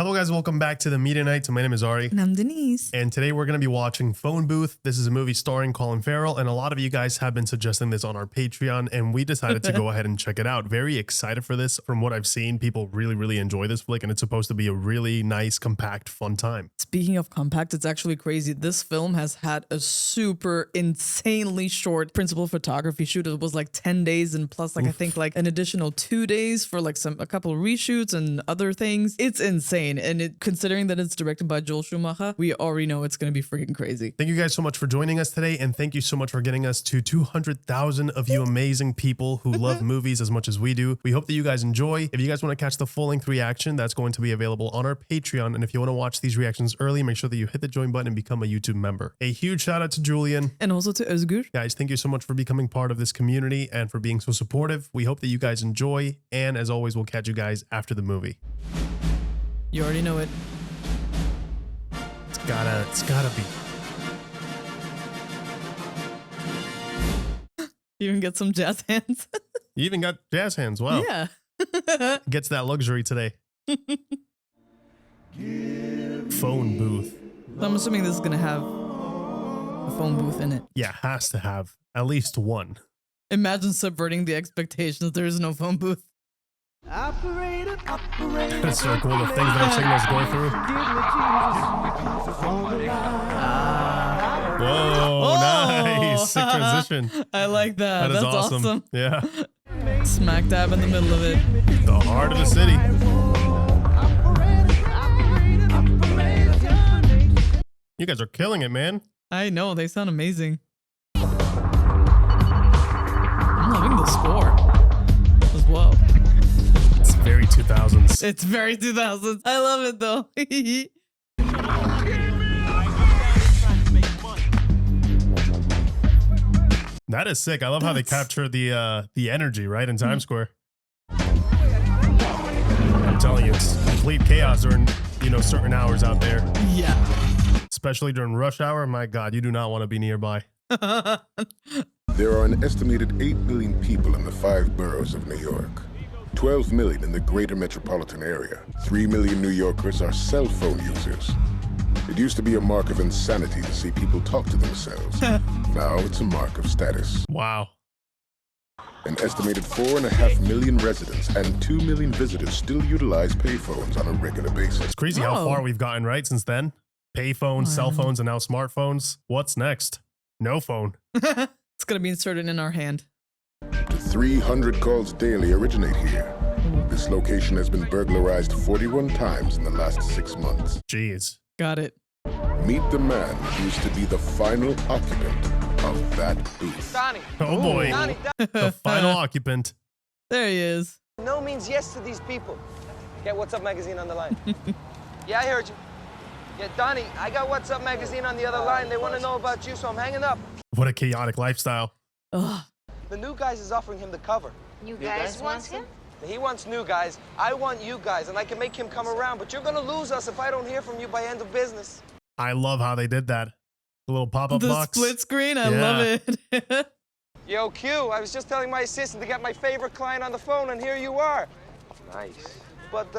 Hello guys, welcome back to the Media Night. My name is Ari. And I'm Denise. And today we're going to be watching Phone Booth. This is a movie starring Colin Farrell, and a lot of you guys have been suggesting this on our Patreon, and we decided to go ahead and check it out. Very excited for this. From what I've seen, people really enjoy this flick, and it's supposed to be a really nice, compact, fun time. Speaking of compact, it's actually crazy. This film has had a super insanely short principal photography shoot. It was like 10 days and plus like I think like an additional 2 days for like a couple of reshoots and other things. It's insane. And considering that it's directed by Joel Schumacher, we already know it's going to be freaking crazy. Thank you guys so much for joining us today, and thank you so much for getting us to 200,000 of you amazing people who love movies as much as we do. We hope that you guys enjoy. If you guys want to catch the full-length reaction, that's going to be available on our Patreon, and if you want to watch these reactions early, make sure that you hit the join button and become a YouTube member. A huge shout out to Julian. And also to Özgür. Guys, thank you so much for becoming part of this community and for being so supportive. We hope that you guys enjoy, and as always, we'll catch you guys after the movie. You already know it. It's gotta be. You even get some jazz hands. You even got jazz hands. Wow. Yeah. Gets that luxury today. Phone booth. So I'm assuming this is gonna have a phone booth in it. Yeah, has to have at least one. Imagine subverting the expectations. There is no phone booth. It's so cool the things that our signals go through. Whoa, nice. Sick transition. I like that. That is That's awesome. Yeah. Smack dab in the middle of it. The heart of the city. You guys are killing it, man. I know, they sound amazing. I'm loving the score as well. It's very 2000s. It's very 2000s. I love it though. That is sick. I love how they capture the energy right in Times Square. I'm telling you, it's complete chaos during certain hours out there. Yeah. Especially during rush hour. My God, you do not want to be nearby. There are an estimated 8 million people in the 5 boroughs of New York. 12 million in the greater metropolitan area. 3 million New Yorkers are cell phone users. It used to be a mark of insanity to see people talk to themselves. Now it's a mark of status. Wow. An estimated 4.5 million residents and 2 million visitors still utilize payphones on a regular basis. It's crazy how far we've gotten, right, since then? Payphones, cell phones, and now smartphones. What's next? No phone. It's going to be inserted in our hand. 300 calls daily originate here. This location has been burglarized 41 times in the last 6 months. Jeez. Got it. Meet the man who used to be the final occupant of that booth. Donnie. Oh boy. Donnie. The final occupant. There he is. No means yes to these people. Get What's Up Magazine on the line. Yeah, I heard you. Yeah, Donnie, I got What's Up Magazine on the other line. They want to know about you, so I'm hanging up. What a chaotic lifestyle. Ugh. The new guys is offering him the cover. You guys want him? He wants new guys. I want you guys, and I can make him come around, but you're going to lose us if I don't hear from you by end of business. I love how they did that. The little pop-up box. The split screen, I love it. Yo, Q, I was just telling my assistant to get my favorite client on the phone, and here you are. Nice. But,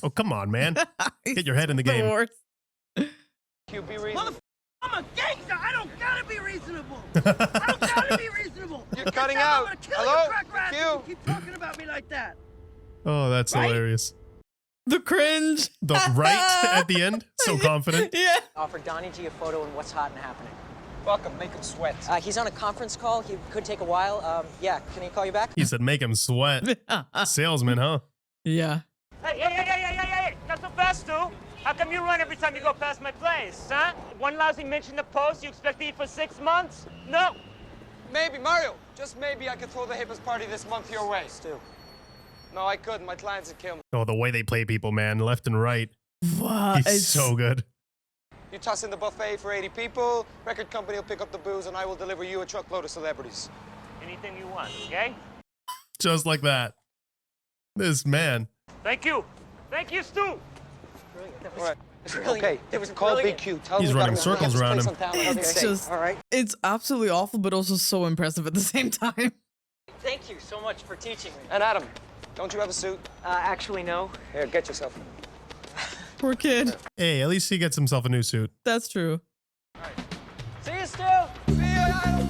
Oh, come on, man. Get your head in the The game. worst. Q, be reasonable. I'm a gangster. I don't gotta be reasonable. I don't gotta be reasonable. You're cutting Next time out. I'm gonna kill Hello? you, crack rats, if Q? you keep talking about me like that. Oh, that's Right? hilarious. The cringe. The right at the end. So confident. Yeah. Offer Donnie G a photo and what's hot and happening. Welcome, make him sweat. He's on a conference call. He could take a while. Yeah, can he call you back? He said make him sweat. Salesman, huh? Yeah. Hey, not so fast, dude. How come you run every time you go past my place, huh? One lousy mention in the post, you expect to eat for 6 months? No. Maybe, Mario, just maybe I could throw the hippest party this month your way. Stu. No, I couldn't. My clients would kill me. Oh, the way they play people, man. Left and right. Wow. He's so good. You toss in the buffet for 80 people, record company will pick up the booze, and I will deliver you a truckload of celebrities. Anything you want, okay? Just like that. This man. Thank you. Thank you, Stu. Brilliant. That All was, right. brilliant. Okay, That was call brilliant. BQ. Tell He's him we running gotta circles get this around place him. on town. It's Okay. just, all right. it's absolutely awful, but also so impressive at the same time. Thank you so much for teaching me. And Adam, don't you have a suit? Actually, no. Here, get yourself. Poor kid. Hey, at least he gets himself a new suit. That's true. See you, Stu. See ya.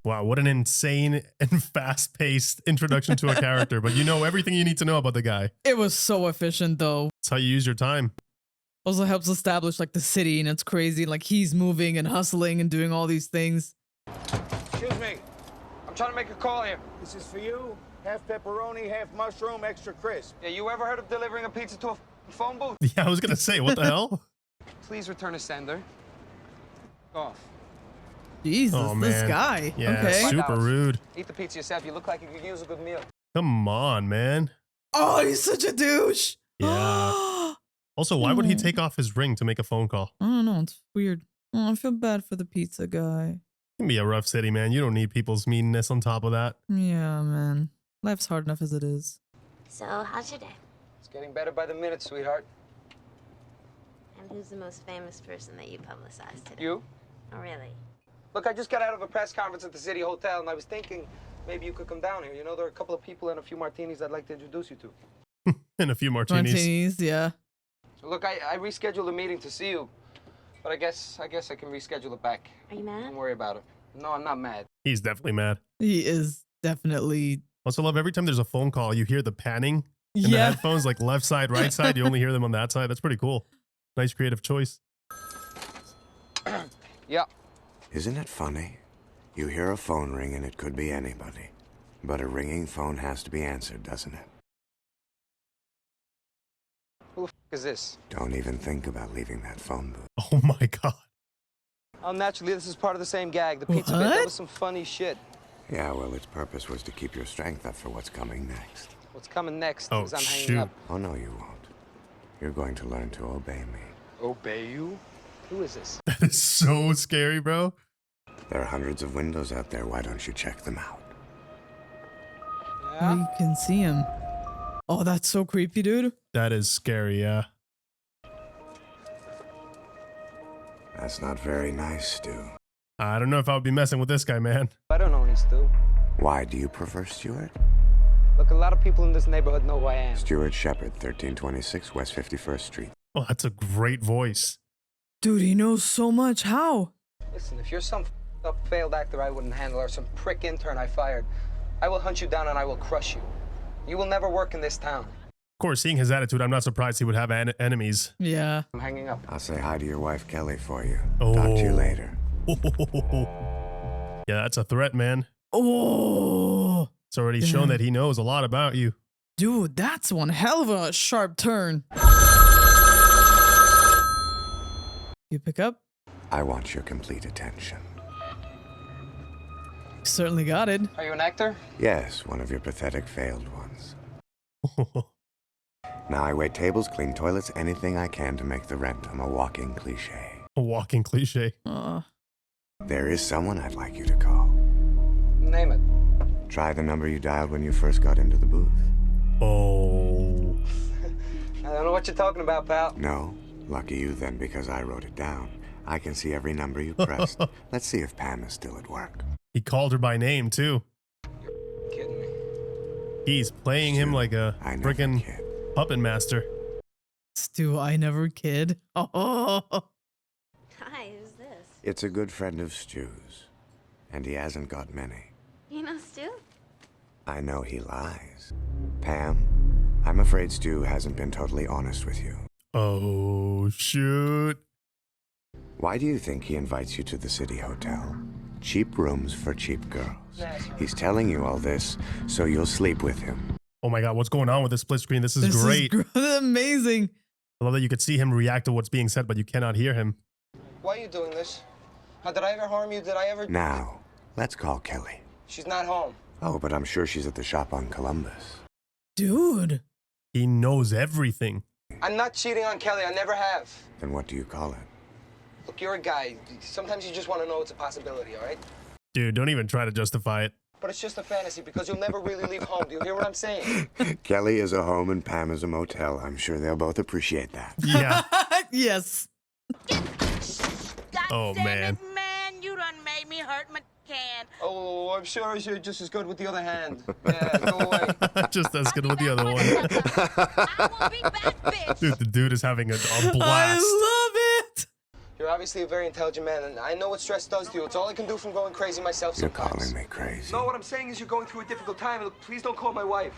Wow, what an insane and fast-paced introduction to a character, but you know everything you need to know about the guy. It was so efficient though. That's how you use your time. Also helps establish like the city, and it's crazy. Like he's moving and hustling and doing all these things. Excuse me. I'm trying to make a call here. This is for you. Half pepperoni, half mushroom, extra crisp. Yeah, you ever heard of delivering a pizza to a phone booth? Yeah, I was gonna say, what the hell? Please return a sender. Off. Jesus, Oh, this man. guy. Yeah, Okay. super rude. Eat the pizza yourself. You look like you could use a good meal. Come on, man. Oh, he's such a douche. Yeah. Also, why would he take off his ring to make a phone call? I don't know. It's weird. Oh, I feel bad for the pizza guy. It can be a rough city, man. You don't need people's meanness on top of that. Yeah, man. Life's hard enough as it is. So, how's your day? It's getting better by the minute, sweetheart. And who's the most famous person that you publicized today? You? Oh, really? Look, I just got out of a press conference at the City Hotel, and I was thinking maybe you could come down here. You know, there are a couple of people and a few martinis I'd like to introduce you to. And a few martinis. Martinis, yeah. So look, I rescheduled a meeting to see you, but I guess I can reschedule it back. Are you mad? Don't worry about it. No, I'm not mad. He's definitely mad. He is definitely. Also love every time there's a phone call, you hear the panning in the Yeah. headphones, like left side, right side. You only hear them on that side. That's pretty cool. Nice creative choice. Yeah. Isn't it funny? You hear a phone ring and it could be anybody. But a ringing phone has to be answered, doesn't it? Who the f is this? Don't even think about leaving that phone booth. Oh my God. Oh, naturally, this is part of the same gag. The pizza bit, that What? was some funny shit. Yeah, well, its purpose was to keep your strength up for what's coming next. What's coming next Oh, is I'm hanging shoot. up. Oh, no, you won't. You're going to learn to obey me. Obey you? Who is this? That is so scary, bro. There are hundreds of windows out there. Why don't you check them out? Oh, you can see him. Oh, that's so creepy, dude. That is scary, yeah. That's not very nice, Stu. I don't know if I would be messing with this guy, man. I don't know any Stu. Why do you prefer Stuart? Look, a lot of people in this neighborhood know who I am. Stuart Shepard, 1326 West 51st Street. Oh, that's a great voice. Dude, he knows so much. How? Listen, if you're some up failed actor I wouldn't handle or some prick intern I fired, I will hunt you down and I will crush you. You will never work in this town. Of course, seeing his attitude, I'm not surprised he would have enemies. Yeah. I'm hanging up. I'll say hi to your wife, Kelly, for you. Oh. Talk to you later. Yeah, that's a threat, man. Oh, It's already shown that he knows a lot about you. dude, that's one hell of a sharp turn. You pick up? I want your complete attention. Certainly got it. Are you an actor? Yes, one of your pathetic failed ones. Now I wait tables, clean toilets, anything I can to make the rent. I'm a walking cliche. A walking cliche. There is someone I'd like you to call. Name it. Try the number you dialed when you first got into the booth. Oh. I don't know what you're talking about, pal. No? Lucky you then, because I wrote it down. I can see every number you pressed. Let's see if Pam is still at work. He called her by name, too. You're kidding me. He's playing him like a I never freaking kid. puppet master. Stu, I never kid. Oh. Hi, who's this? It's a good friend of Stu's. And he hasn't got many. You know Stu? I know he lies. Pam, I'm afraid Stu hasn't been totally honest with you. Oh, shoot. Why do you think he invites you to the City Hotel? Cheap rooms for cheap girls. He's telling you all this so you'll sleep with him. Oh my God, what's going on with this split screen? This is great. Amazing. I love that you could see him react to what's being said, but you cannot hear him. Why are you doing this? Did I ever harm you? Did I ever... Now, let's call Kelly. She's not home. Oh, but I'm sure she's at the shop on Columbus. Dude. He knows everything. I'm not cheating on Kelly. I never have. Then what do you call it? Look, you're a guy. Sometimes you just want to know it's a possibility, all right? Dude, don't even try to justify it. But it's just a fantasy because you'll never really leave home. Do you hear what I'm saying? Kelly is a home and Pam is a motel. I'm sure they'll both appreciate that. Yeah. Yes. God Oh, damn man. it, man. You done made me hurt my can. Oh, I'm sure you're just as good with the other hand. Yeah, go away. Just as good with the other one. I won't be back, bitch. Dude, the dude is having a I blast. love it. You're obviously a very intelligent man, and I know what stress does to you. It's all I can do from going crazy myself You're sometimes. calling me crazy. No, what I'm saying is you're going through a difficult time. Look, please don't call my wife.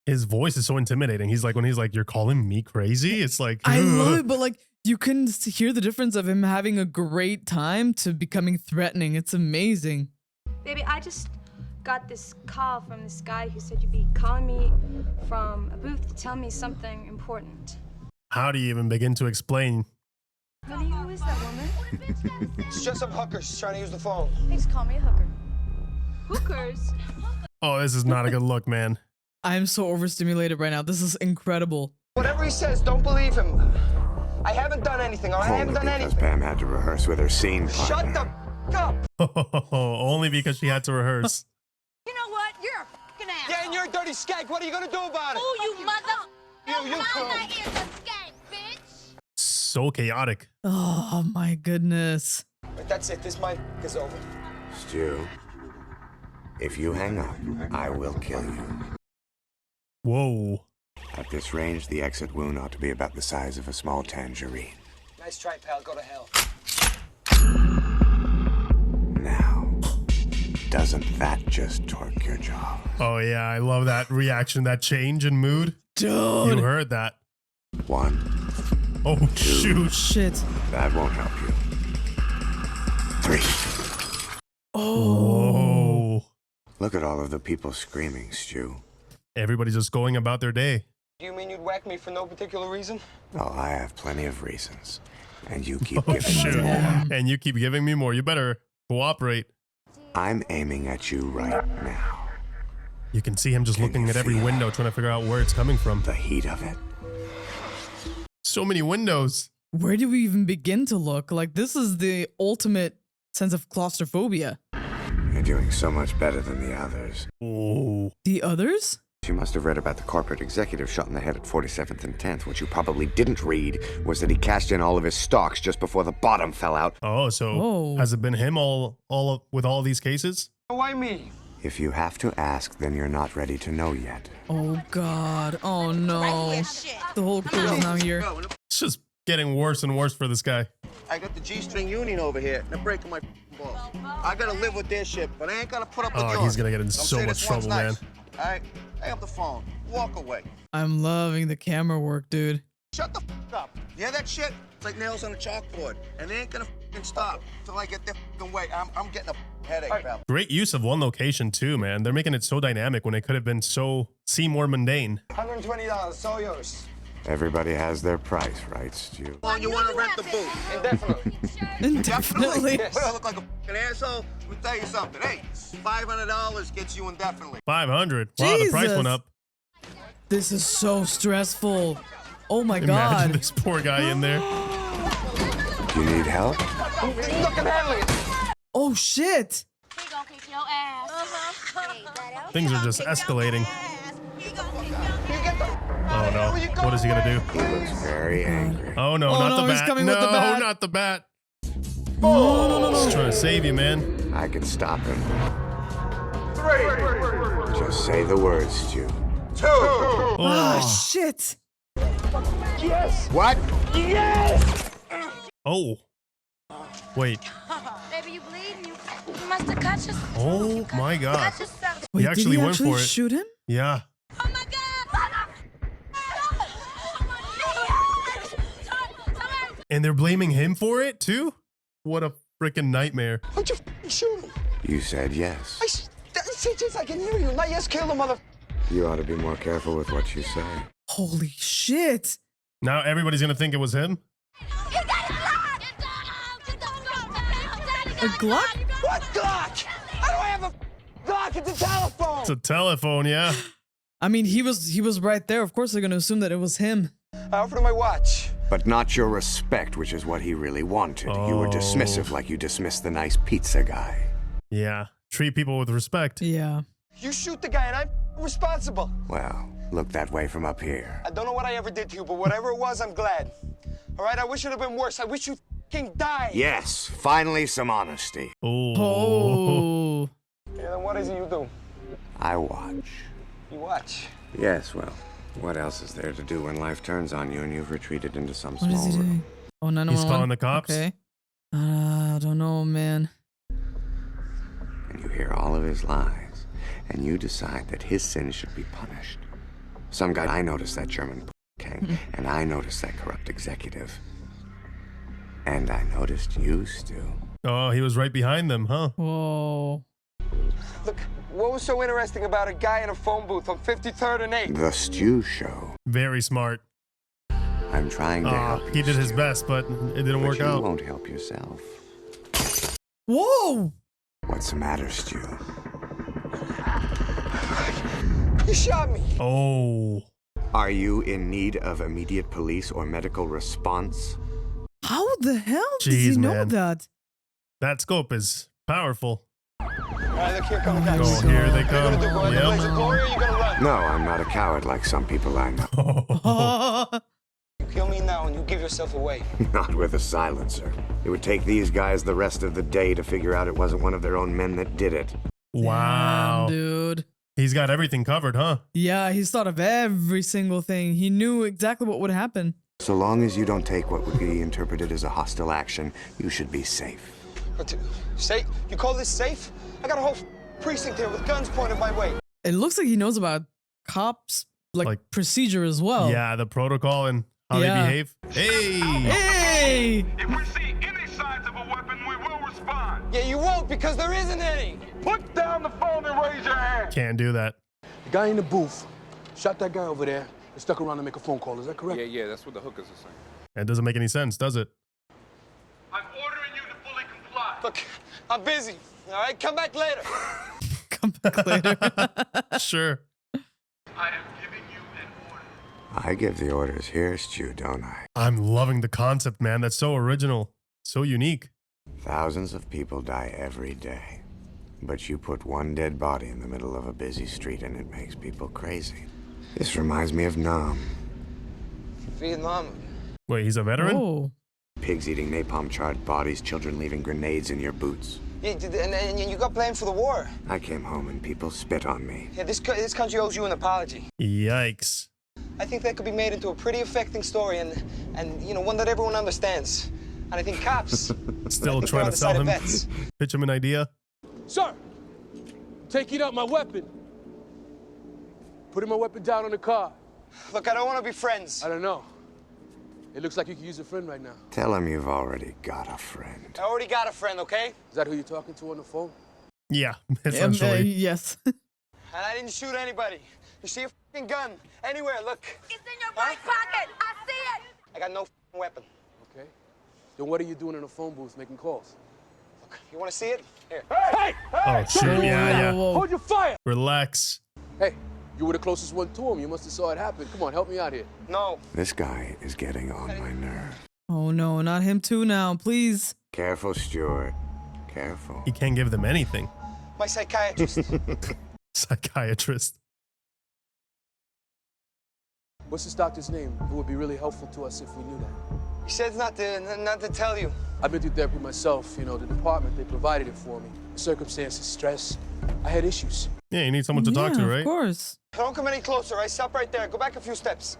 His voice is so intimidating. He's like, when he's like, you're calling me crazy? It's like, I love it, but like you can hear the difference of him having a great time to becoming threatening. It's amazing. Baby, I just got this call from this guy who said you'd be calling me from a booth to tell me something important. How do you even begin to explain? Honey, who is that woman? It's just some hookers trying to use the phone. They just call me a hooker. Hookers? Oh, this is not a good look, man. I'm so overstimulated right now. This is incredible. Whatever he says, don't believe him. I haven't done anything, all right? I haven't Only done because anything. Pam had to rehearse with her scene Shut partner. the f up. Only because she had to rehearse. You know what? You're a fucking asshole. Yeah, and you're a dirty skank. What are you gonna do about it? Oh, you mother. You come. Mama is a skank, bitch. So chaotic. Oh my goodness. But that's it. This my is over. Stu, if you hang up, I will kill you. Whoa. At this range, the exit wound ought to be about the size of a small tangerine. Nice try, pal. Go to hell. Now, doesn't that just torque your jaw? Oh yeah, I love that reaction, that change in mood. Dude. You heard that. 1, Oh shoot. Shit. that won't help you. 3. Oh. Whoa. Look at all of the people screaming, Stu. Everybody's just going about their day. Do you mean you'd whack me for no particular reason? Oh, I have plenty of reasons. And you keep Oh giving shoot. me more. And you keep giving me more. You better cooperate. I'm aiming at you right now. You can see him just Can looking you at every feel window, trying to figure out where it's coming from. The heat of it. So many windows. Where do we even begin to look? Like, this is the ultimate sense of claustrophobia. You're doing so much better than the others. Oh. The others? You must have read about the corporate executive shot in the head at 47th and 10th. What you probably didn't read was that he cashed in all of his stocks just before the bottom fell out. Oh, so Whoa. has it been him with all these cases? Why me? If you have to ask, then you're not ready to know yet. Oh God. Oh no. The whole crew is now here. It's just getting worse and worse for this guy. I got the G-string union over here. They're breaking my balls. I gotta live with their shit, but I ain't gonna put up with yours. Oh, he's gonna get in Don't so say much this one's trouble, nice. man. All right, hang up the phone. Walk away. I'm loving the camera work, dude. Shut the f up. You hear that shit? It's like nails on a chalkboard, and they ain't gonna f***ing stop till I get their f***ing way. I'm getting a f***ing headache, pal. Great use of one location too, man. They're making it so dynamic when it could have been seem more mundane. $120. It's all yours. Everybody has their price, right, Stu? How long you wanna rent the booth? Indefinitely. Indefinitely. Well, I look like a f***ing asshole. Let me tell you something. Hey, $500 gets you indefinitely. 500. Wow, the price Jesus. went up. This is so stressful. Oh my Imagine God. this poor guy in there. You need help? Look at handling it. Oh shit. He gonna kick your ass. Things are just escalating. You get the Oh no. What is he gonna do? He looks very angry. Oh no, Oh, not no, the he's bat. coming No, with the bat. not the bat. No. He's trying to save you, man. I can stop him. Just say the words, Stu. Oh, Oh shit. What? oh. Wait. Baby, you bleeding. You must have cut yourself. Oh my God. Cut yourself. Wait, actually did he went actually for it. shoot him? Yeah. Oh my God. And they're blaming him for it too? What a freaking nightmare. Why'd you f***ing shoot him? You said yes. I can hear you. Not yes, kill the mother. You ought to be more careful with what you say. Holy shit. Now everybody's gonna think it was him. A Glock? What Glock? I don't have a Glock. It's a telephone. It's a telephone, yeah. I mean, he was right there. Of course they're gonna assume that it was him. I offered him my watch. But not your respect, which is what he really wanted. You were dismissive like you dismissed the nice pizza guy. Yeah. Treat people with respect. Yeah. You shoot the guy and I'm responsible. Well, look that way from up here. I don't know what I ever did to you, but whatever it was, I'm glad. All right, I wish it had been worse. I wish you f***ing died. Yes, finally some honesty. Oh. Oh. what is it you do? I watch. You watch. Yes, well, what else is there to do when life turns on you and you've retreated into some What is small he room? doing? Oh, 911. He's calling the cops. Okay. I don't know, man. And you hear all of his lies, and you decide that his sins should be punished. Some guy, I noticed that German king, and I noticed that corrupt executive. And I noticed you, Stu. Oh, he was right behind them, huh? Whoa. Look, what was so interesting about a guy in a phone booth on 53rd and 8th? The Stu Show. Very smart. I'm trying to help you, He did his Stu, best, but it didn't but work you out. won't help yourself. Whoa! What's the matter, Stu? You shot me. Oh. Are you in need of immediate police or medical response? How the hell does Jeez, he know man. that? That scope is powerful. All right, look, here come the guys. Oh, here they You're come. gonna do go in the blaze of Yep. glory, or you gonna run? No, I'm not a coward like some people I know. You kill me now and you give yourself away. Not with a silencer. It would take these guys the rest of the day to figure out it wasn't one of their own men that did it. Wow. Damn, dude. He's got everything covered, huh? Yeah, he's thought of every single thing. He knew exactly what would happen. So long as you don't take what would be interpreted as a hostile action, you should be safe. What, safe? You call this safe? I got a whole precinct here with guns pointed my way. It looks like he knows about cops, like procedure as well. Yeah, the protocol and how they behave. Hey! Hey! If we see any signs of a weapon, we will respond. Yeah, you won't because there isn't any. Put down the phone and raise your hand. Can't do that. The guy in the booth shot that guy over there and stuck around to make a phone call. Is that correct? Yeah, that's what the hookers are saying. It doesn't make any sense, does it? I'm ordering you to fully comply. Look, I'm busy. All right, come back later. Come back later. Sure. I am giving you an order. I give the orders here, Stu, don't I? I'm loving the concept, man. That's so original. So unique. Thousands of people die every day. But you put one dead body in the middle of a busy street and it makes people crazy. This reminds me of Nam. Vietnam. Wait, he's a veteran? Oh. Pigs eating napalm-charred bodies, children leaving grenades in your boots. Yeah, and you got blamed for the war. I came home and people spit on me. Yeah, this country owes you an apology. Yikes. I think that could be made into a pretty affecting story and you know, one that everyone understands. And I think cops Still I think trying they're to sell on the him. side of vets. Pitch him an idea. Sir, taking out my weapon. Putting my weapon down on the car. Look, I don't want to be friends. I don't know. It looks like you could use a friend right now. Tell him you've already got a friend. I already got a friend, okay? Is that who you're talking to on the phone? Yeah, essentially. Yes. And I didn't shoot anybody. You see a fucking gun anywhere, look. It's in your right pocket. I see it. I got no fucking weapon. Okay. Then what are you doing in a phone booth making calls? Look, you want to see it? Here. Hey! Oh, shit. Yeah. Hold your fire! Relax. Hey, you were the closest one to him. You must have saw it happen. Come on, help me out here. No. This guy is getting on my nerve. Oh no, not him too now, please. Careful, Stuart. Careful. He can't give them anything. My psychiatrist. Psychiatrist. What's this doctor's name? It would be really helpful to us if we knew that. He said not to tell you. I've been through therapy myself. You know, the department, they provided it for me. Circumstances, stress. I had issues. Yeah, you need someone to talk to, right? Of course. Don't come any closer, right? Stop right there. Go back a few steps.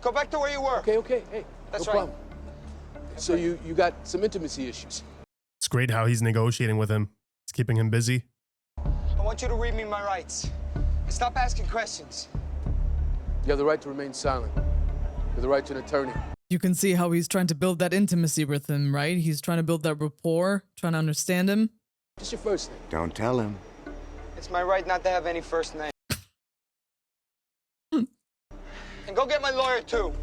Go back to where you were. Okay. Hey, That's no right. problem. So you got some intimacy issues. It's great how he's negotiating with him. It's keeping him busy. I want you to read me my rights. And stop asking questions. You have the right to remain silent. You have the right to an attorney. You can see how he's trying to build that intimacy with him, right? He's trying to build that rapport, trying to understand him. What's your first name? Don't tell him. It's my right not to have any first name. And go get my lawyer, too.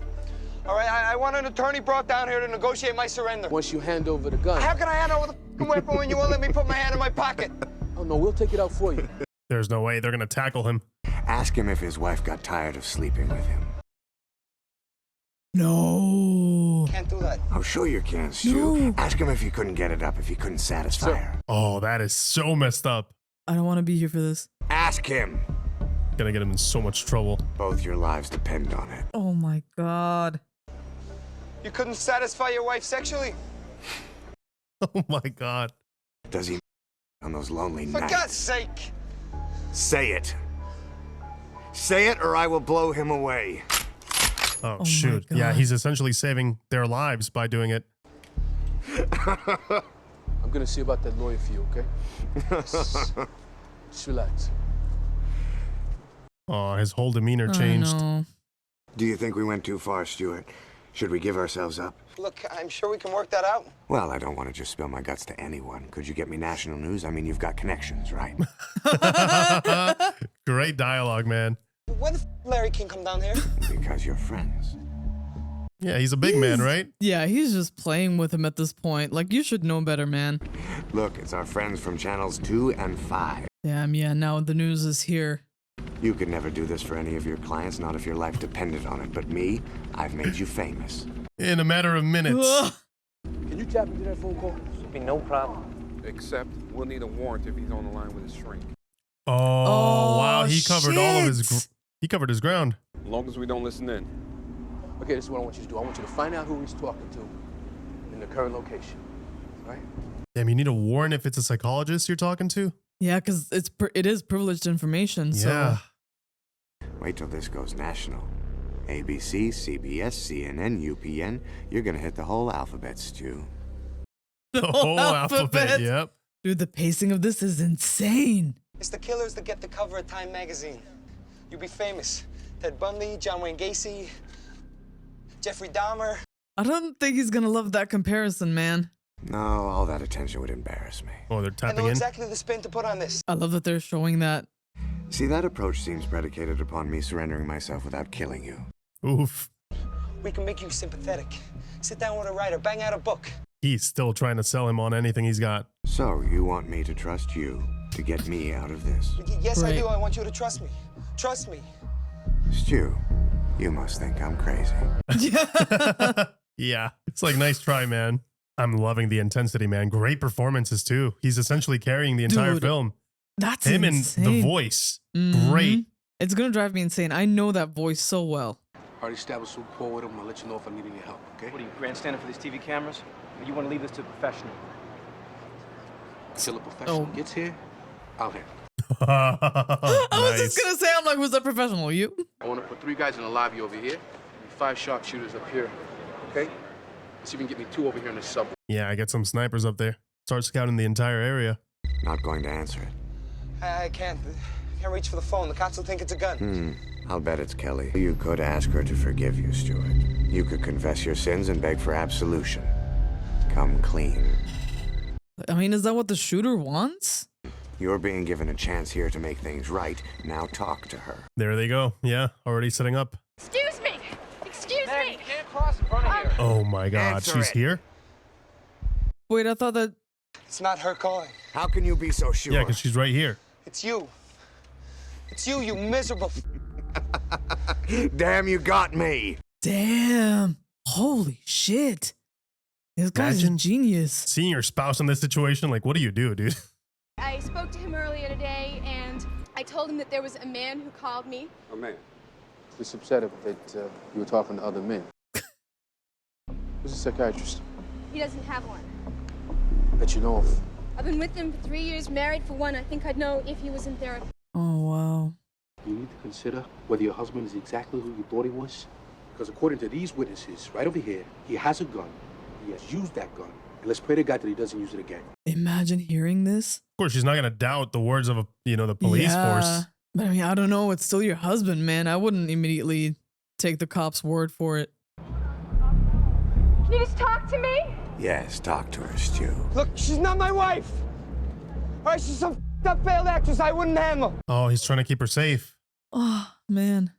All right, I want an attorney brought down here to negotiate my surrender. Once you hand over the gun. How can I hand over the fucking weapon when you won't let me put my hand in my pocket? Oh, no, we'll take it out for you. There's no way they're going to tackle him. Ask him if his wife got tired of sleeping with him. No. Can't do that. Oh, sure you can, Stu. Ask him if you couldn't get it up, if he couldn't satisfy her. Oh, that is so messed up. I don't want to be here for this. Ask him. Gonna get him in so much trouble. Both your lives depend on it. Oh my God. You couldn't satisfy your wife sexually? Oh my God. Does he on those lonely For nights? God's sake! Say it. Say it or I will blow him away. Oh shoot. Yeah, he's essentially saving their lives by doing it. I'm gonna see about that lawyer for you, okay? Just relax. Oh, his whole demeanor changed. Do you think we went too far, Stuart? Should we give ourselves up? Look, I'm sure we can work that out. Well, I don't want to just spill my guts to anyone. Could you get me national news? I mean, you've got connections, right? Great dialogue, man. When the Larry King come down here? Because you're friends. Yeah, he's a big man, right? Yeah, he's just playing with him at this point. Like, you should know better, man. Look, it's our friends from channels 2 and 5. Damn, yeah, now the news is here. You could never do this for any of your clients, not if your life depended on it. But me, I've made you famous. In a matter of minutes. Can you tap into that phone call? Should be no problem. Except we'll need a warrant if he's on the line with his shrink. Oh, wow, he covered all of his he covered his ground. As long as we don't listen in. Okay, this is what I want you to do. I want you to find out who he's talking to and the current location. All right? Damn, you need a warrant if it's a psychologist you're talking to? Yeah, because it is privileged information. Yeah. So. Wait till this goes national. ABC, CBS, CNN, UPN. You're gonna hit the whole alphabet, Stu. The whole alphabet, yep. Dude, the pacing of this is insane. It's the killers that get the cover of Time magazine. You'll be famous. Ted Bundy, John Wayne Gacy, Jeffrey Dahmer. I don't think he's gonna love that comparison, man. No, all that attention would embarrass me. Oh, they're I tapping know in? exactly the spin to put on this. I love that they're showing that. See, that approach seems predicated upon me surrendering myself without killing you. Oof. We can make you sympathetic. Sit down with a writer, bang out a book. He's still trying to sell him on anything he's got. So, you want me to trust you to get me out of this? Yes, I do. I want you to trust me. Trust me. Stu, you must think I'm crazy. Yeah, it's like, nice try, man. I'm loving the intensity, man. Great performances, too. He's essentially carrying the entire film. That's him insane. And the voice. Great. It's going to drive me insane. I know that voice so well. Already established a rapport with him. I'll let you know if I need any help, okay? What are you, grandstanding for these TV cameras? Or you want to leave this to a professional? Until a professional gets here, I'll handle it. I was just going to say, I'm like, who's that professional? You? I want to put 3 guys in the lobby over here, and 5 sharpshooters up here, okay? Let's see if we can get me 2 over here in the subway. Yeah, I get some snipers up there. Start scouting the entire area. Not going to answer it. I can't reach for the phone. The cops will think it's a gun. I'll bet it's Kelly. You could ask her to forgive you, Stuart. You could confess your sins and beg for absolution. Come clean. I mean, is that what the shooter wants? You're being given a chance here to make things right. Now talk to her. There they go. Yeah, already setting up. Excuse me! Excuse me! You can't cross in front of here. Oh my God, Answer she's it. here? Wait, I thought that... It's not her calling. How can you be so sure? Yeah, because she's right here. It's you. It's you, you miserable. Damn, you got me. Damn. Holy shit. This guy's a genius. Seeing your spouse in this situation, like, what do you do, dude? I spoke to him earlier today, and I told him that there was a man who called me. Oh, man. Just upset that you were talking to other men. Who's a psychiatrist? He doesn't have one. That you know of. I've been with him for 3 years, married for 1. I think I'd know if he was in therapy. Oh, wow. You need to consider whether your husband is exactly who you thought he was. Because according to these witnesses, right over here, he has a gun. He has used that gun. And let's pray to God that he doesn't use it again. Imagine hearing this. Of course, she's not going to doubt the words of, the police force. But I mean, I don't know. It's still your husband, man. I wouldn't immediately take the cop's word for it. Can you just talk to me? Yes, talk to her, Stu. Look, she's not my wife. All right, she's some f***ed up failed actress I wouldn't handle. Oh, he's trying to keep her safe. Oh, man.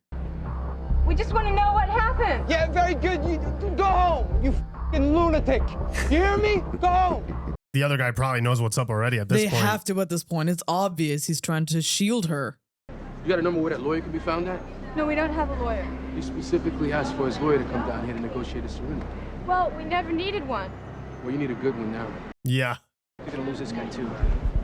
We just want to know what happened. Yeah, very good. You go home, you f***ing lunatic. You hear me? Go home. The other guy probably knows what's up already at this They point. have to at this point. It's obvious he's trying to shield her. You got a number where that lawyer can be found at? No, we don't have a lawyer. He specifically asked for his lawyer to come down here to negotiate a surrender. Well, we never needed one. Well, you need a good one now. Yeah. You're gonna lose this guy too.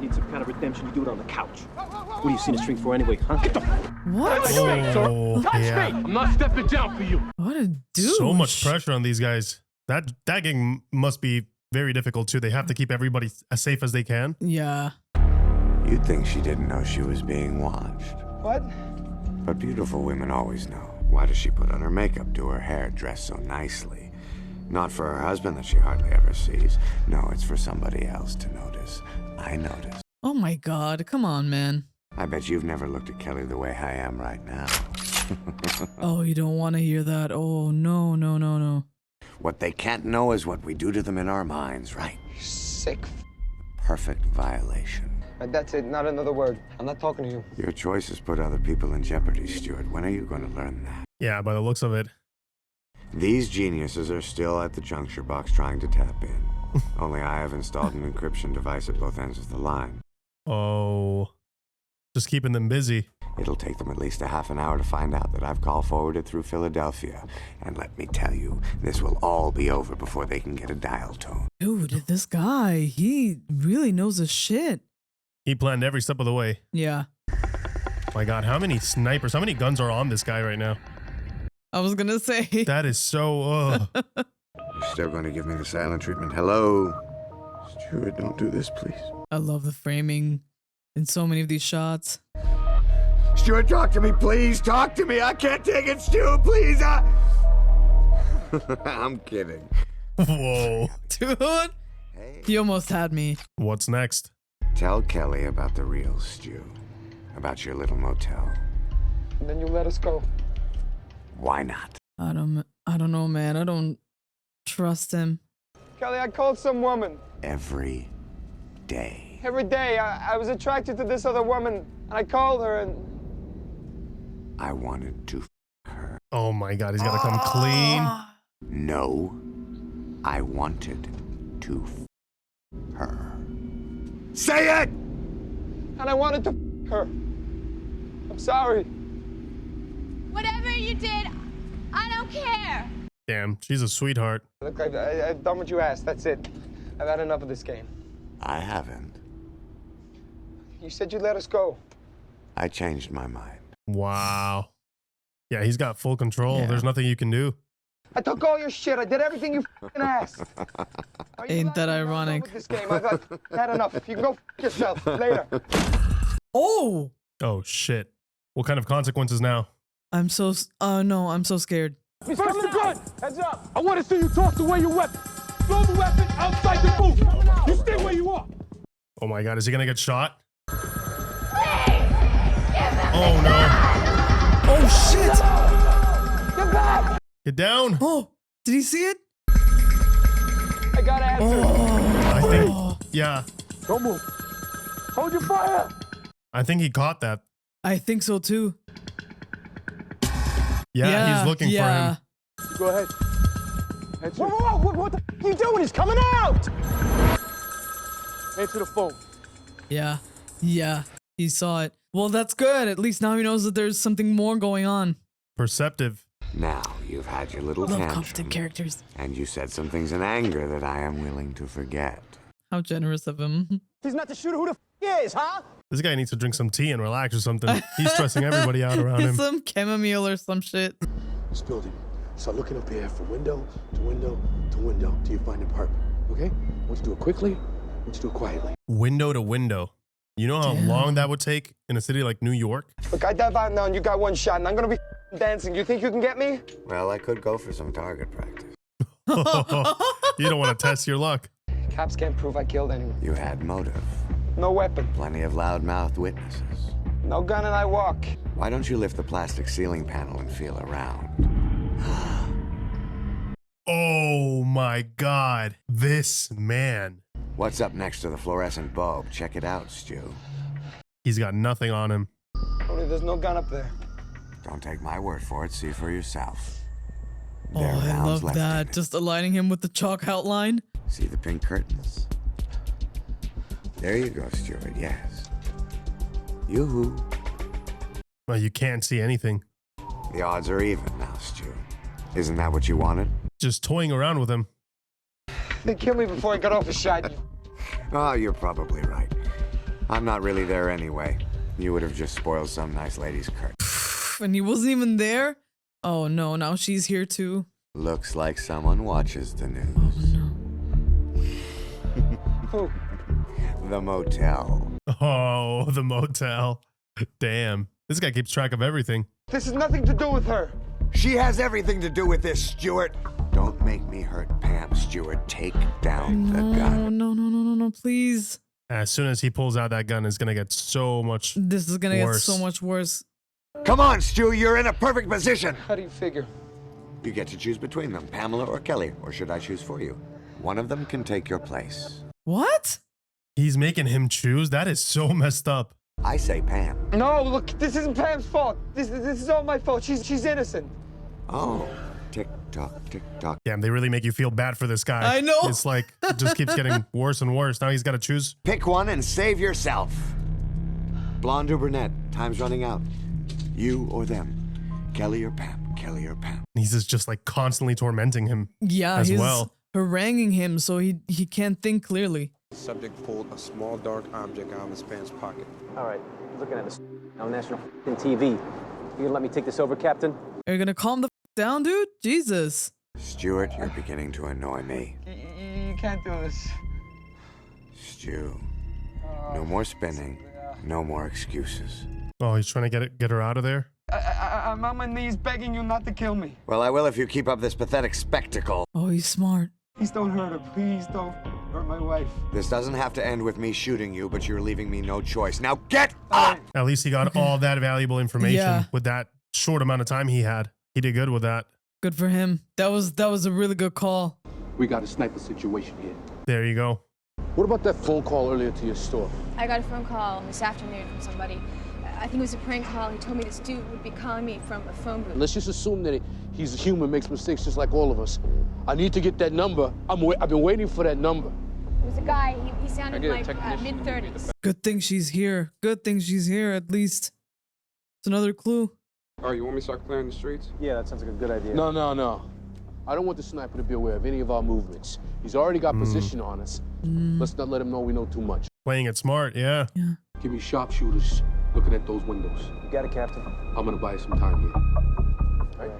Need some kind of redemption, you do it on the couch. What are you seeing a string for anyway, huh? Get the What? Oh, yeah. I'm not stepping down for you. What a douche. So much pressure on these guys. That gang must be very difficult too. They have to keep everybody as safe as they can. Yeah. You'd think she didn't know she was being watched. What? But beautiful women always know. Why does she put on her makeup, do her hair, dress so nicely? Not for her husband that she hardly ever sees. No, it's for somebody else to notice. I notice. Oh my God, come on, man. I bet you've never looked at Kelly the way I am right now. Oh, you don't want to hear that. Oh, no, no, no, no. What they can't know is what we do to them in our minds, right? Sick. Perfect violation. That's it, not another word. I'm not talking to you. Your choices put other people in jeopardy, Stuart. When are you going to learn that? Yeah, by the looks of it. These geniuses are still at the juncture box trying to tap in. Only I have installed an encryption device at both ends of the line. Oh, just keeping them busy. It'll take them at least a half an hour to find out that I've call forwarded through Philadelphia. And let me tell you, this will all be over before they can get a dial tone. Dude, this guy, he really knows his shit. He planned every step of the way. Yeah. My God, how many snipers, how many guns are on this guy right now? I was gonna say. That is so, You're still going to give me the silent treatment. Hello? Stuart, don't do this, please. I love the framing in so many of these shots. Stuart, talk to me, please. Talk to me. I can't take it, Stu, please. I'm kidding. Whoa. Dude, he almost had me. What's next? Tell Kelly about the real Stu. About your little motel. And then you let us go. Why not? I don't know, man. I don't trust him. Kelly, I called some woman. Every day. Every day. I was attracted to this other woman, and I called her, and... I wanted to her. Oh my God, he's got to come clean. No, I wanted to her. Say it! And I wanted to her. I'm sorry. Whatever you did, I don't care. Damn, she's a sweetheart. Look, I've done what you asked. That's it. I've had enough of this game. I haven't. You said you'd let us go. I changed my mind. Wow. Yeah, he's got full control. Yeah. There's nothing you can do. I took all your shit. I did everything you asked. Ain't that ironic? With this game. I've had enough. You can go yourself. Later. Oh! Oh, shit. What kind of consequences now? I'm so... no, I'm so scared. He's coming to gun. Heads up. I want to see you toss away your weapon. Throw the weapon outside the booth. You stay where you are. Oh my God, is he gonna get shot? Oh no. Oh shit! Get back. Get down. Oh, did he see it? I got answers. I think, yeah. Don't move. Hold your fire. I think he caught that. I think so too. Yeah, he's looking for him. Go ahead. Whoa, what the f are you doing? He's coming out! Answer the phone. Yeah, he saw it. Well, that's good. At least now he knows that there's something more going on. Perceptive. Now you've had your little Love tantrum, confident characters. and you said some things in anger that I am willing to forget. How generous of him. He's not the shooter. Who the f is, huh? This guy needs to drink some tea and relax or something. He's stressing everybody out around him. Some chamomile or some shit. This building. Start looking up here from window to window to window till you find an apartment. Okay? I want you to do it quickly. I want you to do it quietly. Window to window. You know how long that would take in a city like New York? Look, I dive out now and you got one shot, and I'm gonna be dancing. You think you can get me? Well, I could go for some target practice. You don't want to test your luck. Cops can't prove I killed anyone. You had motive. No weapon. Plenty of loudmouthed witnesses. No gun and I walk. Why don't you lift the plastic ceiling panel and feel around? Oh my God. This man. What's up next to the fluorescent bulb? Check it out, Stu. He's got nothing on him. Only there's no gun up there. Don't take my word for it. See for yourself. Oh, There are I rounds love left that. in it. Just aligning him with the chalk outline. See the pink curtains? There you go, Stuart. Yes. Yoo-hoo. Well, you can't see anything. The odds are even now, Stu. Isn't that what you wanted? Just toying around with him. They killed me before I got off a shot. Oh, you're probably right. I'm not really there anyway. You would have just spoiled some nice lady's curtain. And he wasn't even there? Oh no, now she's here too. Looks like someone watches the news. Oh no. Who? The motel. Oh, the motel. Damn. This guy keeps track of everything. This has nothing to do with her. She has everything to do with this, Stuart. Don't make me hurt Pam, Stuart. Take down the gun. No, please. As soon as he pulls out that gun, it's going to get so much This is going to get worse. so much worse. Come on, Stu, you're in a perfect position. How do you figure? You get to choose between them, Pamela or Kelly, or should I choose for you? One of them can take your place. What? He's making him choose? That is so messed up. I say Pam. No, look, this isn't Pam's fault. This is all my fault. She's innocent. Oh, tick-tock, tick-tock. Damn, they really make you feel bad for this guy. I know. It's like, it just keeps getting worse and worse. Now he's got to choose. Pick one and save yourself. Blonde or brunette, time's running out. You or them. Kelly or Pam, Kelly or Pam. He's just like constantly tormenting him as he's well. haranguing him so he can't think clearly. Subject pulled a small dark object out of his pants pocket. All right, looking at this on national TV. You gonna let me take this over, Captain? Are you gonna calm the down, dude? Jesus. Stuart, you're beginning to annoy me. You can't do this. Stu, no more spinning, no more excuses. Oh, he's trying to get her out of there. I'm on my knees begging you not to kill me. Well, I will if you keep up this pathetic spectacle. Oh, he's smart. Please don't hurt her. Please don't hurt my wife. This doesn't have to end with me shooting you, but you're leaving me no choice. Now get up! At least he got all that valuable information with that short amount of time he had. He did good with that. Good for him. That was a really good call. We got a sniper situation here. There you go. What about that phone call earlier to your store? I got a phone call this afternoon from somebody. I think it was a prank call. He told me this dude would be calling me from a phone booth. Let's just assume that he's a human, makes mistakes just like all of us. I need to get that number. I've been waiting for that number. It was a guy. He sounded like mid-30s. Good thing she's here. Good thing she's here, at least. It's another clue. Oh, you want me to start clearing the streets? Yeah, that sounds like a good idea. No. I don't want the sniper to be aware of any of our movements. He's already got position on us. Let's not let him know we know too much. Playing it smart, yeah. Give me sharpshooters looking at those windows. You got it, Captain. I'm gonna buy you some time here. Right.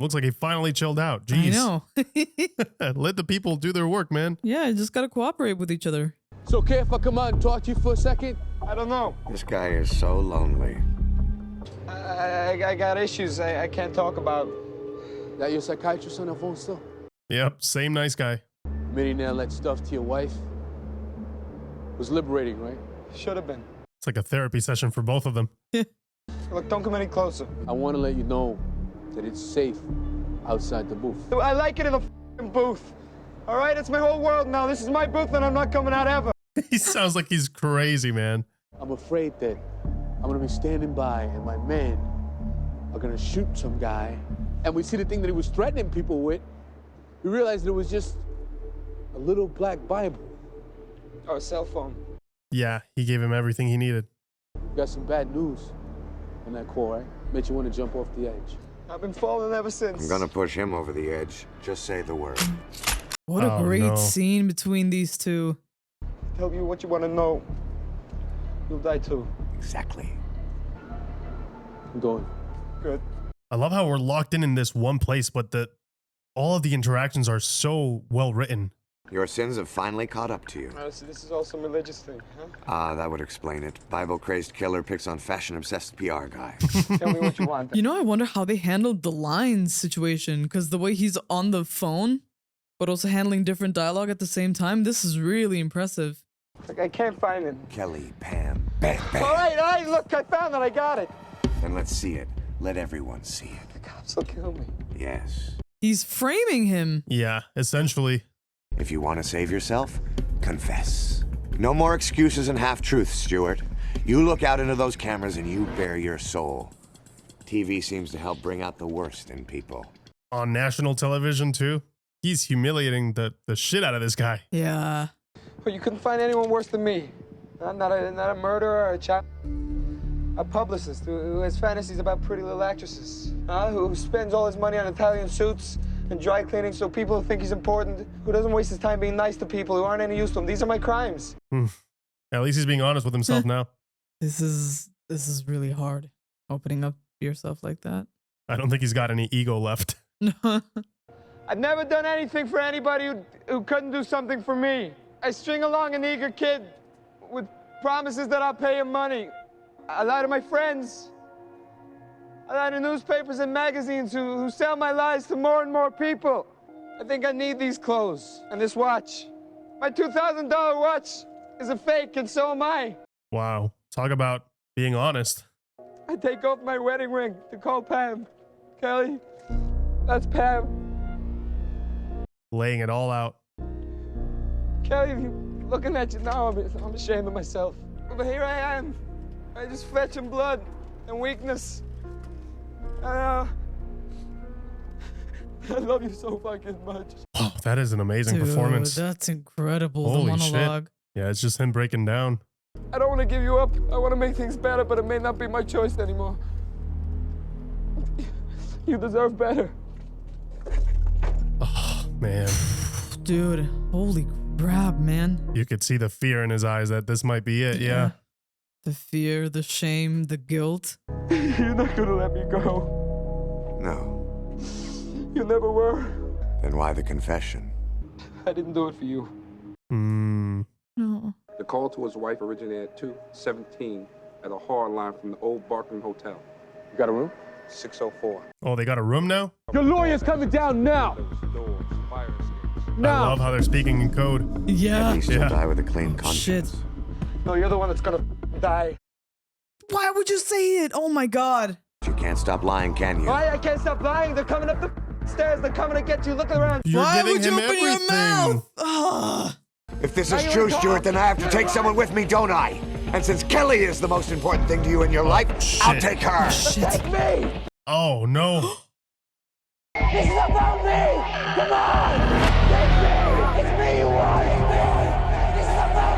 Looks like he finally chilled out. Jeez. I know. Let the people do their work, man. Yeah, you just gotta cooperate with each other. It's okay if I come out and talk to you for a second? I don't know. This guy is so lonely. I got issues I can't talk about. That your psychiatrist on the phone still? Yep, same nice guy. Admitting that let stuff to your wife was liberating, right? Should have been. It's like a therapy session for both of them. Look, don't come any closer. I want to let you know that it's safe outside the booth. I like it in the f***ing booth. All right, it's my whole world now. This is my booth, and I'm not coming out ever. He sounds like he's crazy, man. I'm afraid that I'm going to be standing by, and my men are going to shoot some guy. And we see the thing that he was threatening people with. We realized that it was just a little black Bible. Or a cell phone. Yeah, he gave him everything he needed. You got some bad news on that call, right? Made you want to jump off the edge. I've been falling ever since. I'm gonna push him over the edge. Just say the word. What a great scene between these two. Tell you what you want to know. You'll die too. Exactly. I'm going. Good. I love how we're locked in this one place, but all of the interactions are so well written. Your sins have finally caught up to you. So this is all some religious thing, huh? That would explain it. Bible-crazed killer picks on fashion-obsessed PR guy. Tell me what you want. You know, I wonder how they handled the lines situation, because the way he's on the phone, but also handling different dialogue at the same time, this is really impressive. Like, I can't find it. Kelly, Pam, bang, bang. All right, look, I found it, I got it. Then let's see it. Let everyone see it. The cops will kill me. Yes. He's framing him. Yeah, essentially. If you want to save yourself, confess. No more excuses and half-truths, Stuart. You look out into those cameras and you bare your soul. TV seems to help bring out the worst in people. On national television, too. He's humiliating the shit out of this guy. Yeah. But you couldn't find anyone worse than me. Not a murderer or a child. A publicist who has fantasies about pretty little actresses. Who spends all his money on Italian suits and dry cleaning so people think he's important. Who doesn't waste his time being nice to people who aren't any use to him. These are my crimes. At least he's being honest with himself now. This is really hard. Opening up yourself like that. I don't think he's got any ego left. I've never done anything for anybody who couldn't do something for me. I string along an eager kid with Promises that I'll pay him money. I lie to my friends. I lie to newspapers and magazines who sell my lies to more and more people. I think I need these clothes and this watch. My $2,000 watch is a fake, and so am I. Wow. Talk about being honest. I take off my wedding ring to call Pam. Kelly, that's Pam. Laying it all out. Kelly, looking at you now, I'm ashamed of myself. But here I am. I just fetching blood and weakness. I love you so fucking much. Oh, that is an amazing Dude, performance. that's incredible. Holy the monologue. shit. Yeah, it's just him breaking down. I don't want to give you up. I want to make things better, but it may not be my choice anymore. You deserve better. Oh, man. Dude, holy crap, man. You could see the fear in his eyes that this might be it. Yeah. The fear, the shame, the guilt. You're not going to let me go. No. You never were. Then why the confession? I didn't do it for you. No. The call to his wife originated at 2:17 at a hard line from the old Barkman Hotel. You got a room? 604. Oh, they got a room now? Your lawyer's coming down now. I love how they're speaking in code. Yeah. At least you'll die with a clean conscience. Shit. No, you're the one that's going to die. Why would you say it? Oh my god. You can't stop lying, can you? Why? I can't stop lying. They're coming up the stairs. They're coming to get you. Look around. You're Why giving would you him open everything. your mouth? Ugh. If this is true, Stuart, then I have to take someone with me, don't I? And since Kelly is the most important thing to you in your life, I'll take her. Take me. Oh, no. This is about me. Come on. Take me. It's me you want. It's me. This is about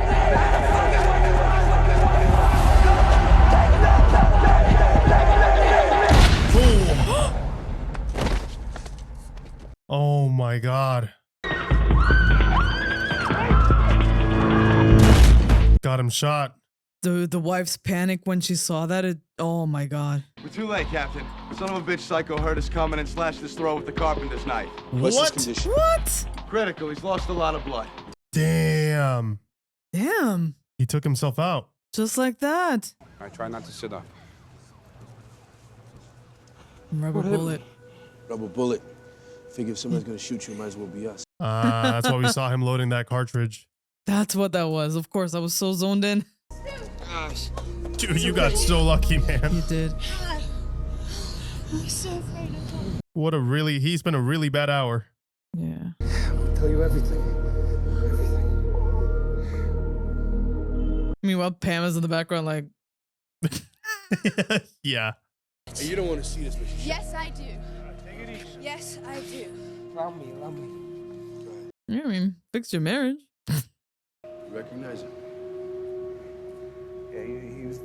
Oh, my God. Got him shot. The wife's panic when she saw that. Oh my god. We're too late, Captain. Son of a bitch psycho heard us coming and slashed his throat with the carpenter's knife. What? Critical. He's lost a lot of blood. Damn. Damn. He took himself out. Just like that. I try not to sit up. Rubber bullet. Rubber bullet. Figure if somebody's gonna shoot you, it might as well be us. That's why we saw him loading that cartridge. That's what that was. Of course, I was so zoned in. Gosh. Dude, you got so lucky, man. You did. I'm so afraid of him. What a really, he's been a really bad hour. Yeah. I'll tell you everything. Meanwhile, Pam is in the background like... Yeah. Hey, you don't want to see this, but Yes, I do. Yes, I do. Allow me. Yeah, I mean, fix your marriage. you recognize him. Yeah, he was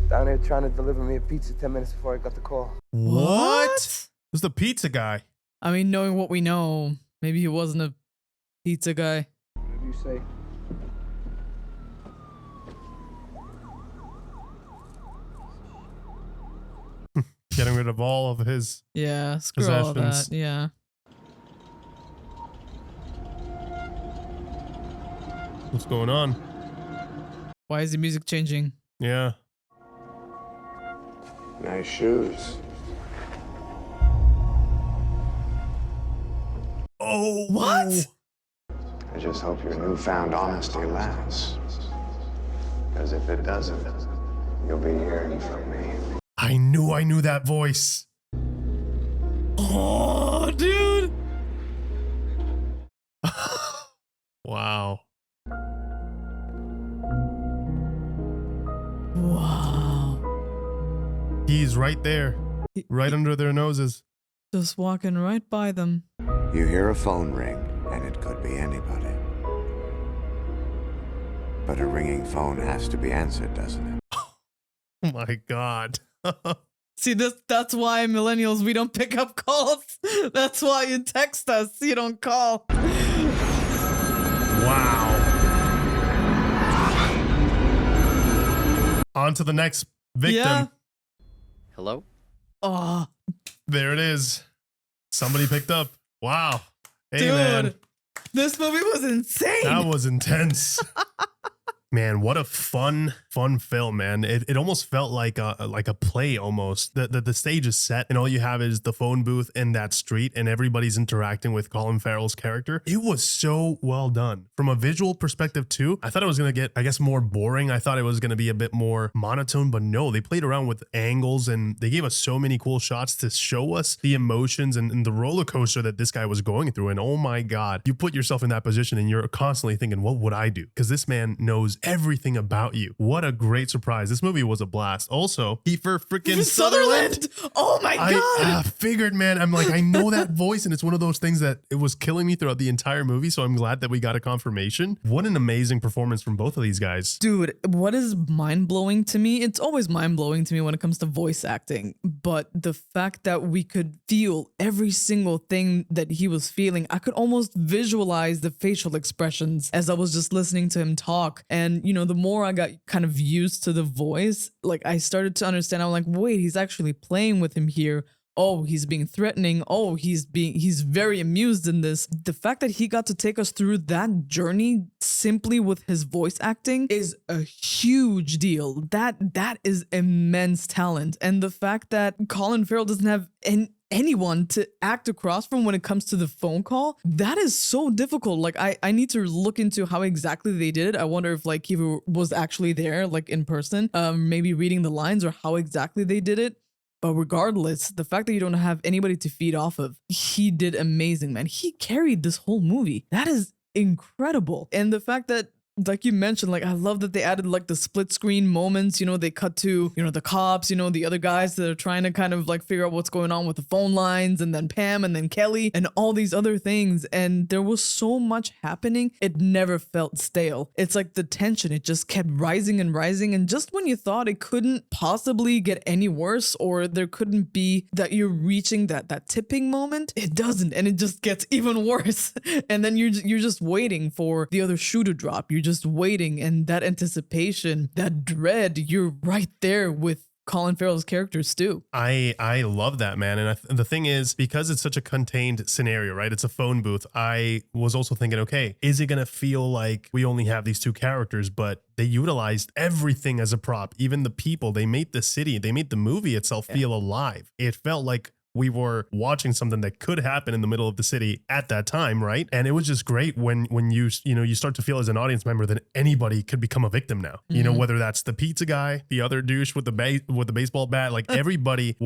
down there trying to deliver me a pizza 10 minutes before I got the call. What? Who's the pizza guy? I mean, knowing what we know, maybe he wasn't a pizza guy. Whatever you say. Getting rid of all of his Yeah, screw all possessions. that. Yeah. What's going on? Why is the music changing? Yeah. Nice shoes. Oh, what? I just hope your newfound honesty lasts. Because if it doesn't, you'll be hearing from me. I knew that voice. Oh, dude. Wow. Wow. He's right there. Right under their noses. Just walking right by them. You hear a phone ring, and it could be anybody. But a ringing phone has to be answered, doesn't it? Oh my God. See, that's why millennials, we don't pick up calls. That's why you text us, you don't call. Wow. On to the next victim. Yeah. Hello? Oh. There it is. Somebody picked up. Wow. Hey, Dude, man. this movie was insane. That was intense. Man, what a fun film, man. It almost felt like a play almost. The stage is set and all you have is the phone booth in that street and everybody's interacting with Colin Farrell's character. It was so well done. From a visual perspective too, I thought it was going to get, I guess, more boring. I thought it was going to be a bit more monotone, but no, they played around with angles and they gave us so many cool shots to show us the emotions and the roller coaster that this guy was going through. And oh my God, you put yourself in that position and you're constantly thinking, what would I do? Because this man knows everything about you. What a great surprise. This movie was a blast. Also, Kiefer freaking Sutherland. Oh my God. I figured, man, I'm like, I know that voice and it's one of those things that it was killing me throughout the entire movie. So I'm glad that we got a confirmation. What an amazing performance from both of these guys. Dude, what is mind-blowing to me, it's always mind-blowing to me when it comes to voice acting, but the fact that we could feel every single thing that he was feeling, I could almost visualize the facial expressions as I was just listening to him talk. And, you know, the more I got kind of used to the voice, like I started to understand, I'm like, wait, he's actually playing with him here. Oh, he's being threatening. Oh, he's very amused in this. The fact that he got to take us through that journey simply with his voice acting is a huge deal. That is immense talent. And the fact that Colin Farrell doesn't have anyone to act across from when it comes to the phone call, that is so difficult. Like I need to look into how exactly they did it. I wonder if like Kiefer was actually there, like in person, maybe reading the lines or how exactly they did it. But regardless, the fact that you don't have anybody to feed off of, he did amazing, man. He carried this whole movie. That is incredible. And the fact that, like you mentioned, like I love that they added like the split screen moments, you know, they cut to, you know, the cops, you know, the other guys that are trying to kind of like figure out what's going on with the phone lines, and then Pam and then Kelly and all these other things. And there was so much happening. It never felt stale. It's like the tension, it just kept rising and rising. And just when you thought it couldn't possibly get any worse, or there couldn't be that you're reaching that tipping moment, it doesn't. And it just gets even worse. And then you're just waiting for the other shoe to drop. You're just waiting, and that anticipation, that dread, you're right there with Colin Farrell's character Stu. I love that, man. And the thing is, because it's such a contained scenario, right? It's a phone booth. I was also thinking, okay, is it going to feel like we only have these two characters? But they utilized everything as a prop, even the people. They made the city, they made the movie itself feel alive. It felt like we were watching something that could happen in the middle of the city at that time, right? And it was just great when you start to feel as an audience member that anybody could become a victim now. You know, whether that's the pizza guy, the other douche with the baseball bat, like everybody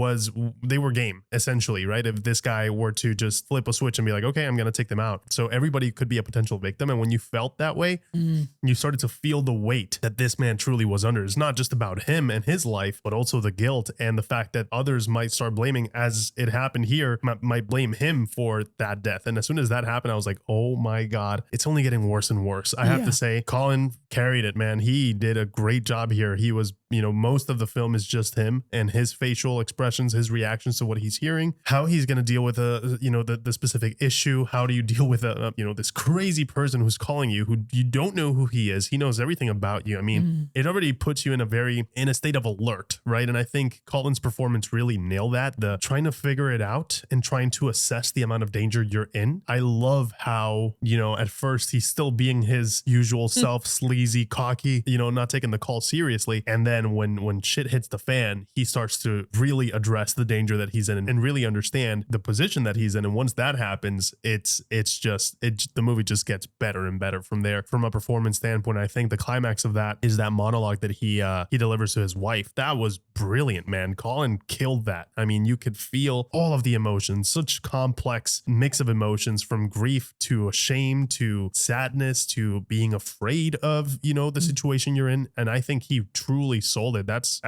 they were game essentially, right? If this guy were to just flip a switch and be like, okay, I'm gonna take them out. So everybody could be a potential victim. And when you felt that way, you started to feel the weight that this man truly was under. It's not just about him and his life, but also the guilt and the fact that others might start blaming, as it happened here, might blame him for that death. And as soon as that happened, I was like, oh my God, it's only getting worse and worse. I have to say, Colin carried it, man. He did a great job here. He was, you know, most of the film is just him and his facial expressions, his reactions to what he's hearing, how he's going to deal with the specific issue. How do you deal with this crazy person who's calling you, who you don't know who he is? He knows everything about you. I mean, it already puts you in a state of alert, right? And I think Colin's performance really nailed that. The trying to figure it out and trying to assess the amount of danger you're in. I love how, you know, at first he's still being his usual self, sleazy, cocky, you know, not taking the call seriously. And then when shit hits the fan, he starts to really address the danger that he's in and really understand the position that he's in. And once that happens, the movie just gets better and better from there. From a performance standpoint, I think the climax of that is that monologue that he delivers to his wife. That was brilliant, man. Colin killed that. I mean, you could feel all of the emotions, such complex mix of emotions, from grief to shame to sadness to being afraid of, you know, the situation you're in. And I think he truly sold it. That's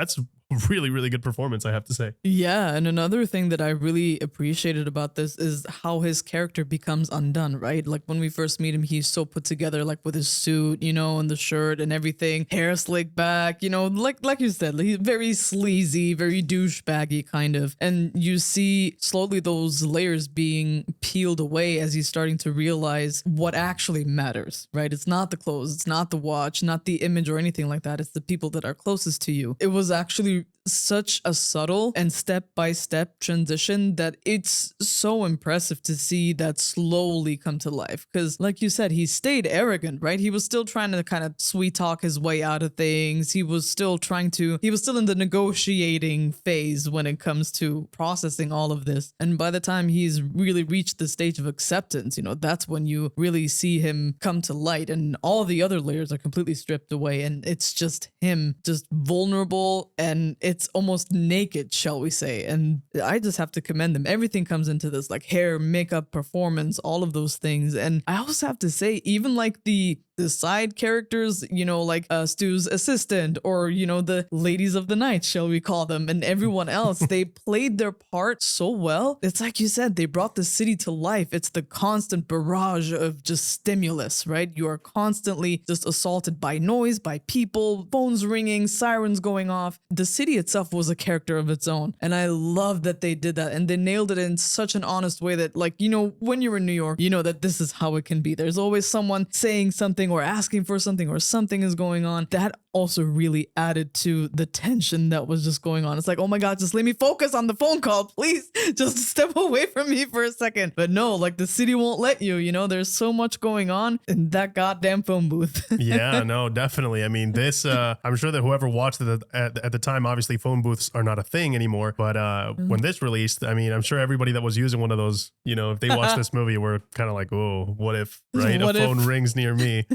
really, really good performance, I have to say. Yeah, and another thing that I really appreciated about this is how his character becomes undone, right? Like when we first meet him, he's so put together, like with his suit, you know, and the shirt and everything, hair slicked back, you know, like you said, he's very sleazy, very douchebaggy kind of. And you see slowly those layers being peeled away as he's starting to realize what actually matters, right? It's not the clothes, it's not the watch, not the image or anything like that. It's the people that are closest to you. It was actually such a subtle and step-by-step transition that it's so impressive to see that slowly come to life. Because like you said, he stayed arrogant, right? He was still trying to kind of sweet talk his way out of things. He was still in the negotiating phase when it comes to processing all of this. And by the time he's really reached the stage of acceptance, that's when you really see him come to light, and all the other layers are completely stripped away, and it's just him, just vulnerable, and it's almost naked, shall we say. And I just have to commend him. Everything comes into this, like hair, makeup, performance, all of those things. And I also have to say, even like the side characters, like Stu's assistant, or the ladies of the night, shall we call them, and everyone else, they played their part so well. It's like you said, they brought the city to life. It's the constant barrage of just stimulus, right? You are constantly just assaulted by noise, by people, phones ringing, sirens going off. The city itself was a character of its own, and I love that they did that, and they nailed it in such an honest way that, like, when you're in New York, that this is how it can be. There's always someone saying something or asking for something, or something is going on. That also really added to the tension that was just going on. It's like, oh my God, just let me focus on the phone call, please. Just step away from me for a second. But no, like, the city won't let you, there's so much going on in that goddamn phone booth. Yeah, no, definitely. I mean, this, I'm sure that whoever watched it at the time, obviously phone booths are not a thing anymore. But when this released, I mean, I'm sure everybody that was using one of those, if they watched this movie, were kind of like, oh, what if, right? A phone rings near me.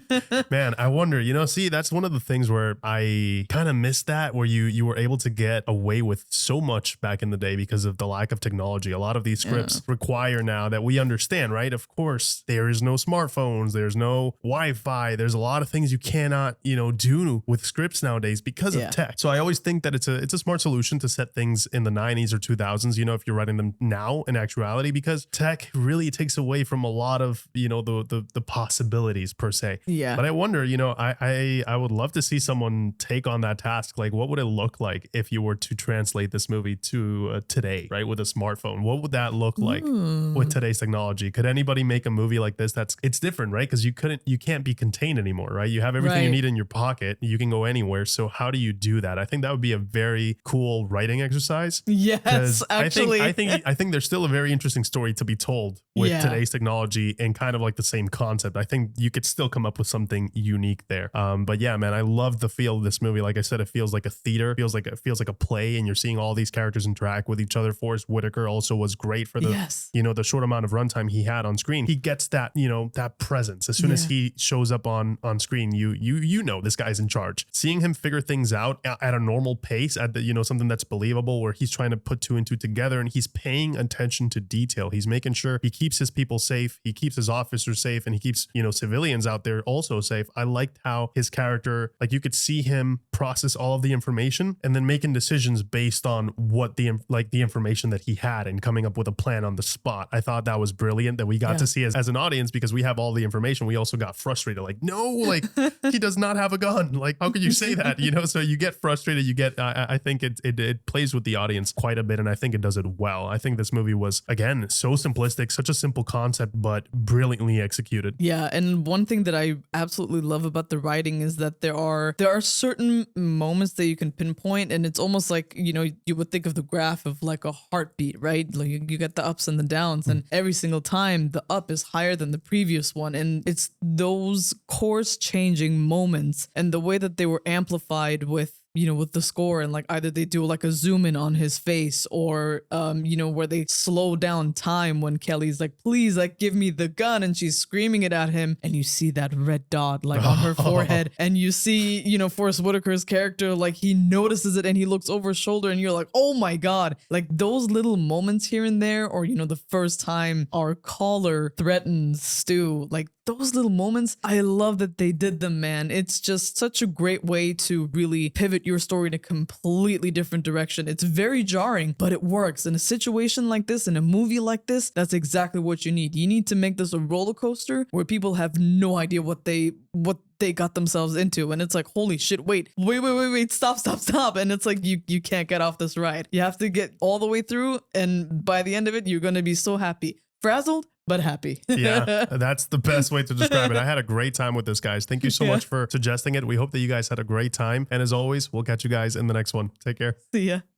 Man, I wonder, see, that's one of the things where I kind of missed that, where you were able to get away with so much back in the day because of the lack of technology. A lot of these scripts require now that we understand, right? Of course, there is no smartphones, there's no Wi-Fi, there's a lot of things you cannot, do with scripts nowadays because of tech. So I always think that it's a smart solution to set things in the 90s or 2000s, if you're writing them now in actuality, because tech really takes away from a lot of, the possibilities per se. Yeah. But I wonder, I would love to see someone take on that task. Like, what would it look like if you were to translate this movie to today, right? With a smartphone, what would that look like with today's technology? Could anybody make a movie like this? It's different, right? Because you can't be contained anymore, right? You have everything you need in your pocket. You can go anywhere. So how do you do that? I think that would be a very cool writing exercise. Yes, actually. I think there's still a very interesting story to be told with today's technology and kind of like the same concept. I think you could still come up with something unique there. But yeah, man, I love the feel of this movie. Like I said, it feels like a theater, it feels like a play, and you're seeing all these characters interact with each other. Forrest Whitaker also was great for the the short amount of runtime he had on screen. He gets that that presence as soon as he shows up on screen. You know this guy's in charge. Seeing him figure things out at a normal pace, at the something that's believable, where he's trying to put two and two together, and he's paying attention to detail. He's making sure he keeps his people safe, he keeps his officers safe, and he keeps civilians out there also safe. I liked how his character, like, you could see him process all of the information and then making decisions based on what the information that he had, and coming up with a plan on the spot. I thought that was brilliant that we got to see as an audience, because we have all the information. We also got frustrated, like, no, like, he does not have a gun. Like, how could you say that? So you get frustrated. You get, I think it plays with the audience quite a bit, and I think it does it well. I think this movie was, again, so simplistic, such a simple concept, but brilliantly executed. Yeah, and one thing that I absolutely love about the writing is that there are certain moments that you can pinpoint, and it's almost like, you would think of the graph of like a heartbeat, right? Like you get the ups and the downs, and every single time the up is higher than the previous one, and it's those course changing moments and the way that they were amplified with with the score, and like either they do like a zoom in on his face, or where they slow down time when Kelly's like, please, like, give me the gun, and she's screaming it at him, and you see that red dot like on her forehead, and you see Forrest Whitaker's character, like, he notices it and he looks over his shoulder, and you're like, oh my God. Like, those little moments here and there, or the first time our caller threatens Stu, like, those little moments, I love that they did them, man. It's just such a great way to really pivot your story in a completely different direction. It's very jarring, but it works. In a situation like this, in a movie like this, that's exactly what you need. You need to make this a roller coaster where people have no idea what they got themselves into, and it's like, holy shit, wait, stop, and it's like, you can't get off this ride. You have to get all the way through, and by the end of it, you're going to be so happy. Frazzled? but happy. Yeah, that's the best way to describe it. I had a great time with this, guys. Thank you so much for suggesting it. We hope that you guys had a great time. And as always, we'll catch you guys in the next one. Take care. See ya.